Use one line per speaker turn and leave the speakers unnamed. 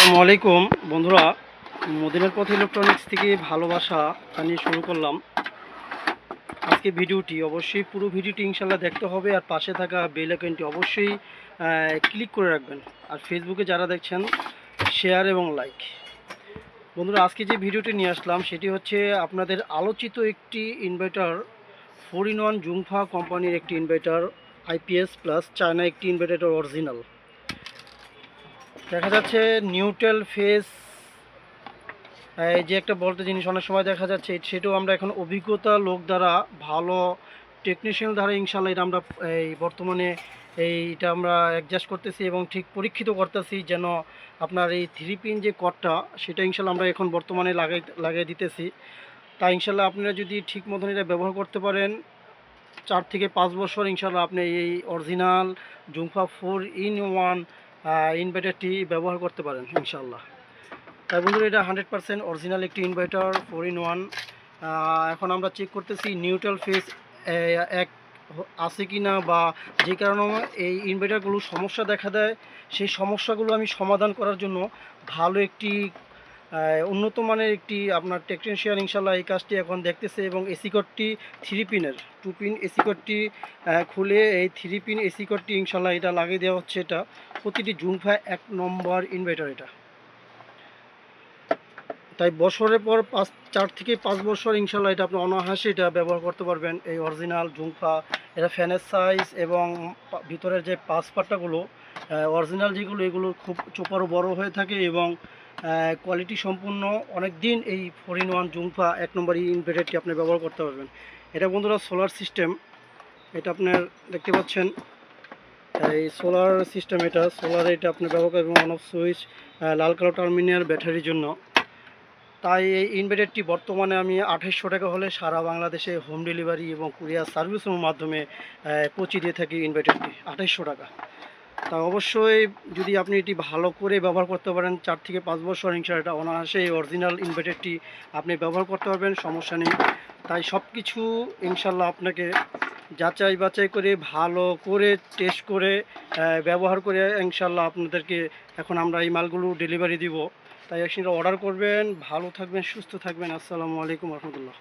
আসসালামু আলাইকুম বন্ধুরা, মদিনার পথ ইলেকট্রনিক্স থেকে ভালোবাসা জানিয়ে শুরু করলাম আজকে ভিডিওটি। অবশ্যই পুরো ভিডিওটি ইনশাল্লাহ দেখতে হবে, আর পাশে থাকা বেল আইকনটি অবশ্যই ক্লিক করে রাখবেন। আর ফেসবুকে যারা দেখছেন শেয়ার এবং লাইক। বন্ধুরা, আজকে যে ভিডিওটি নিয়ে আসলাম সেটি হচ্ছে আপনাদের আলোচিত একটি ইনভার্টার, 4-in-1 জুংফা কোম্পানির একটি ইনভার্টার, IPS প্লাস চায়না একটি ইনভার্টার অরিজিনাল। দেখা যাচ্ছে নিউট্রাল ফেস, এই যে একটা বলতে জিনিস অনেক সময় দেখা যাচ্ছে, সেটাও আমরা এখন অভিজ্ঞতা লোক দ্বারা, ভালো টেকনিশিয়ান দ্বারা ইনশাল্লাহ এটা আমরা এই বর্তমানে এইটা আমরা অ্যাডজাস্ট করতেছি এবং ঠিক পরীক্ষিত করতেছি যেন আপনার এই 3 পিন যে কর্ডটা সেটা ইনশাল্লাহ আমরা এখন বর্তমানে লাগিয়ে দিতেছি। তাই ইনশাল্লাহ আপনারা যদি ঠিক মতন এটা ব্যবহার করতে পারেন 4 থেকে 5 বছর ইনশাল্লাহ আপনি এই অরিজিনাল জুংফা 4-in-1 ইনভার্টারটি ব্যবহার করতে পারেন ইনশাল্লাহ। তাই বন্ধুরা, এটা 100% অরিজিনাল একটি ইনভার্টার 4-in-1। এখন আমরা চেক করতেছি নিউট্রাল ফেস এক আছে কি না, বা যে কারণে এই ইনভার্টারগুলো সমস্যা দেখা দেয় সেই সমস্যাগুলো আমি সমাধান করার জন্য ভালো একটি উন্নত মানের একটি আপনার টেকনিশিয়ান ইনশাল্লাহ এই কাজটি এখন দেখতেছে। এবং এসি কোডটি 3 পিনের 2 পিন এসি কোডটি খুলে এই 3 পিন এসি কোডটি ইনশাল্লাহ এটা লাগিয়ে দেওয়া হচ্ছে। এটা প্রতিটি জুংফা 1 নম্বর ইনভার্টার এটা। তাই বছরের পর 4 থেকে 5 বছর ইনশাল্লাহ এটা আপনি অনায়াসে এটা ব্যবহার করতে পারবেন। এই অরিজিনাল জুংফা, এটা ফ্যানের সাইজ এবং ভিতরের যে পাটটাগুলো অরিজিনাল যেগুলো, এগুলো খুব চোপারও বড় হয়ে থাকে এবং কোয়ালিটি সম্পূর্ণ অনেক দিন এই 4-in-1 জুংফা 1 নম্বর ইনভার্টারটি আপনি ব্যবহার করতে পারবেন। এটা বন্ধুরা সোলার সিস্টেম, এটা আপনার দেখতে পাচ্ছেন এই সোলার সিস্টেম, এটা সোলারে এটা আপনি ব্যবহার করবেন। অন অফ সুইচ, লাল কালো টার্মিনাল, ব্যাটারির জন্য। তাই এই ইনভার্টারটি বর্তমানে আমি 2800 টাকা হলে সারা বাংলাদেশে হোম ডেলিভারি এবং কুরিয়ার সার্ভিসের মাধ্যমে পৌঁছে দিয়ে থাকি ইনভার্টারটি 2800 টাকা। তা অবশ্যই যদি আপনি এটি ভালো করে ব্যবহার করতে পারেন 4 থেকে 5 বছর ইনশাআল্লাহ এটা অনায়াসে এই অরিজিনাল ইনভার্টারটি আপনি ব্যবহার করতে পারবেন, সমস্যা নেই। তাই সব কিছু ইনশাল্লাহ আপনাকে যাচাই বাছাই করে ভালো করে টেস্ট করে ব্যবহার করে ইনশাল্লাহ আপনাদেরকে এখন আমরা এই মালগুলো ডেলিভারি দিব। তাই একসাথে অর্ডার করবেন। ভালো থাকবেন, সুস্থ থাকবেন। আসসালামু আলাইকুম রহমতুল্লাহ।